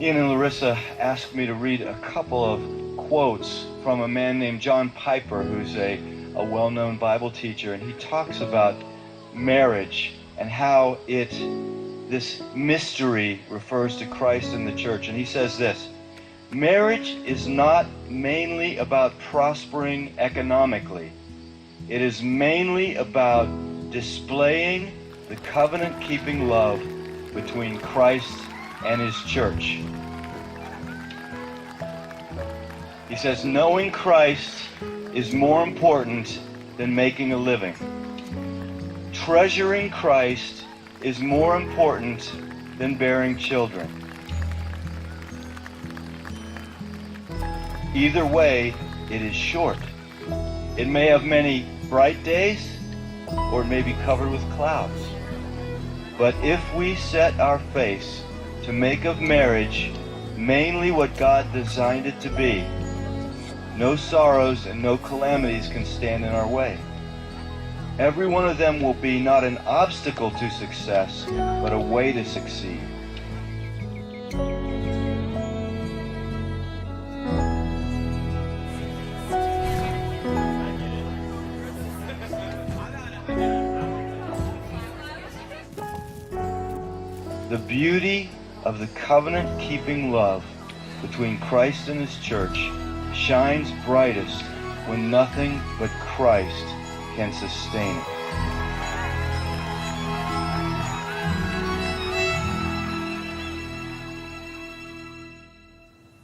Ian and Larissa asked me to read a couple of quotes from a man named John Piper, who's a well-known Bible teacher, and he talks about marriage and how this mystery refers to Christ and the church. And he says this: marriage is not mainly about prospering economically. It is mainly about displaying the covenant-keeping love between Christ and his church. He says, knowing Christ is more important than making a living. Treasuring Christ is more important than bearing children. Either way, it is short. It may have many bright days, or it may be covered with clouds. But if we set our face to make of marriage mainly what God designed it to be, no sorrows and no calamities can stand in our way. Every one of them will be not an obstacle to success, but a way to succeed. The beauty of the covenant-keeping love between Christ and his church shines brightest when nothing but Christ can sustain it.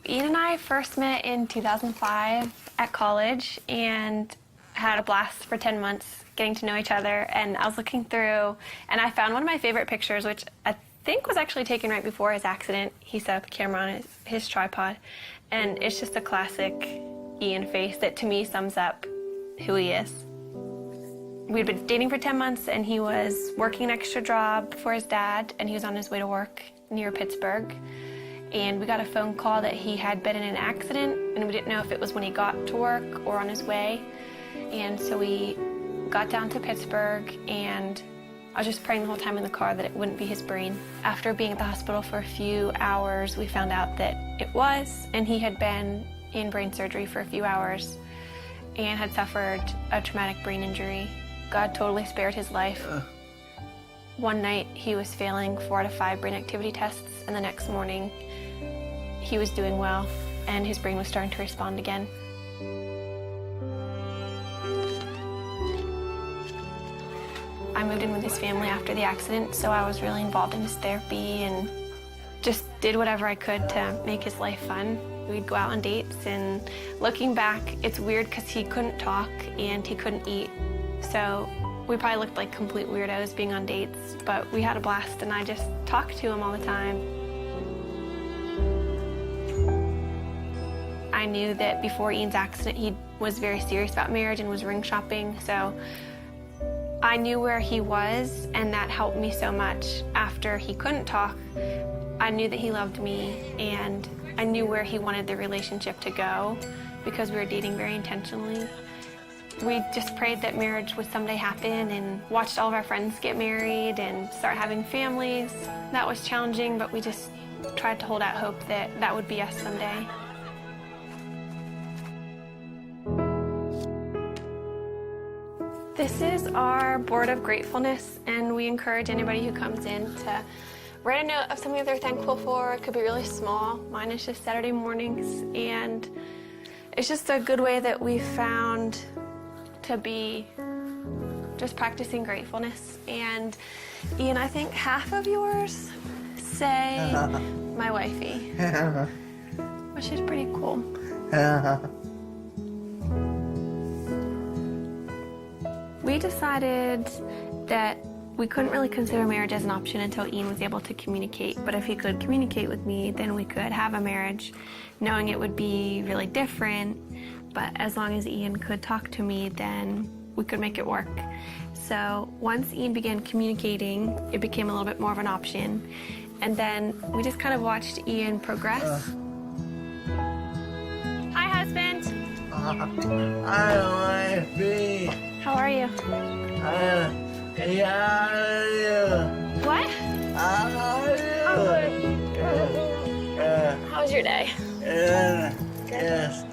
Ian and I first met in 2005 at college and had a blast for 10 months getting to know each other. And I was looking through and I found one of my favorite pictures, which I think was actually taken right before his accident. He set up the camera on his tripod, and it's just a classic Ian face that to me sums up who he is. We'd been dating for 10 months and he was working an extra job for his dad, and he was on his way to work near Pittsburgh. And we got a phone call that he had been in an accident, and we didn't know if it was when he got to work or on his way. And so we got down to Pittsburgh, and I was just praying the whole time in the car that it wouldn't be his brain. After being at the hospital for a few hours, we found out that it was, and he had been in brain surgery for a few hours and had suffered a traumatic brain injury. God totally spared his life. One night he was failing 4 out of 5 brain activity tests, and the next morning he was doing well and his brain was starting to respond again. I moved in with his family after the accident, so I was really involved in his therapy and just did whatever I could to make his life fun. We'd go out on dates, and looking back, it's weird because he couldn't talk and he couldn't eat. So we probably looked like complete weirdos being on dates, but we had a blast, and I just talked to him all the time. I knew that before Ian's accident, he was very serious about marriage and was ring shopping, so I knew where he was, and that helped me so much. After he couldn't talk, I knew that he loved me, and I knew where he wanted the relationship to go because we were dating very intentionally. We just prayed that marriage would someday happen and watched all of our friends get married and start having families. That was challenging, but we just tried to hold out hope that that would be us someday. This is our board of gratefulness, and we encourage anybody who comes in to write a note of something that they're thankful for. It could be really small. Mine is just Saturday mornings, and it's just a good way that we've found to be just practicing gratefulness. And Ian, I think half of yours say my wifey, which is pretty cool. We decided that we couldn't really consider marriage as an option until Ian was able to communicate. But if he could communicate with me, then we could have a marriage, knowing it would be really different. But as long as Ian could talk to me, then we could make it work. So once Ian began communicating, it became a little bit more of an option. And then we just kind of watched Ian progress. Hi, husband. I want to be. How are you? What? How was your day? Yes.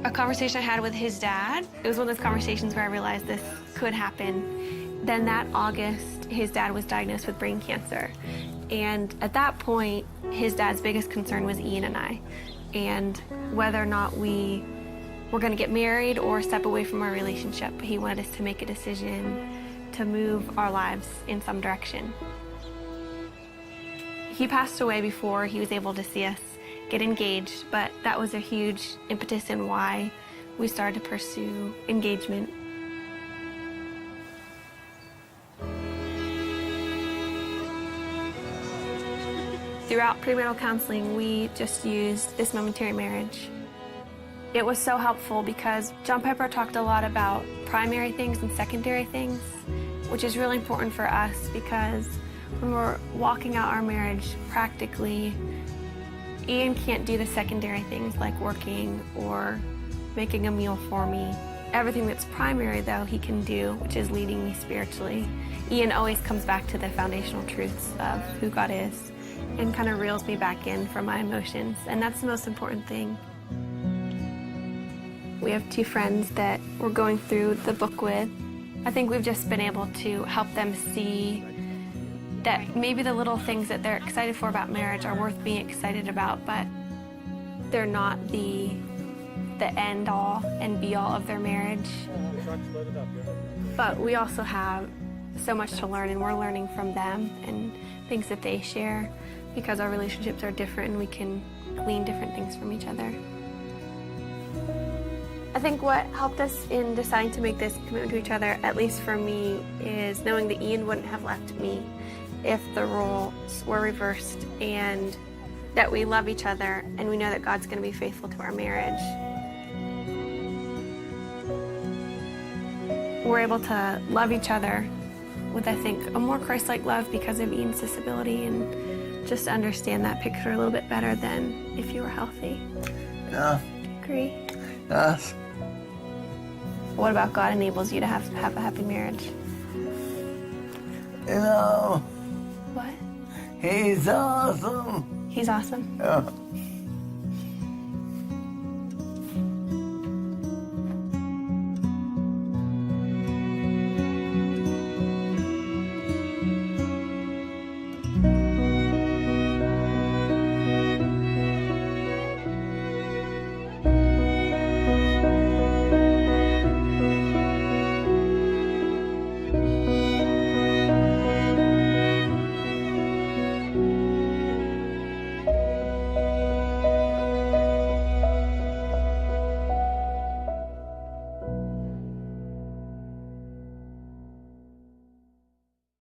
A conversation I had with his dad, it was one of those conversations where I realized this could happen. Then that August, his dad was diagnosed with brain cancer. And at that point, his dad's biggest concern was Ian and I, and whether or not we were going to get married or step away from our relationship. He wanted us to make a decision to move our lives in some direction. He passed away before he was able to see us get engaged, but that was a huge impetus in why we started to pursue engagement. Throughout premarital counseling, we just used this momentary marriage. It was so helpful because John Piper talked a lot about primary things and secondary things, which is really important for us because when we're walking out our marriage practically, Ian can't do the secondary things like working or making a meal for me. Everything that's primary, though, he can do, which is leading me spiritually. Ian always comes back to the foundational truths of who God is and kind of reels me back in from my emotions, and that's the most important thing. We have two friends that we're going through the book with. I think we've just been able to help them see that maybe the little things that they're excited for about marriage are worth being excited about, but they're not the end all and be all of their marriage. But we also have so much to learn, and we're learning from them and things that they share because our relationships are different and we can glean different things from each other. I think what helped us in deciding to make this commitment to each other, at least for me, is knowing that Ian wouldn't have left me if the roles were reversed, and that we love each other and we know that God's going to be faithful to our marriage. We're able to love each other with, I think, a more Christ-like love because of Ian's disability, and just understand that picture a little bit better than if you were healthy. Yeah. Do you agree? Yes. What about God enables you to have a happy marriage? You know, What? he's awesome. He's awesome. Yeah.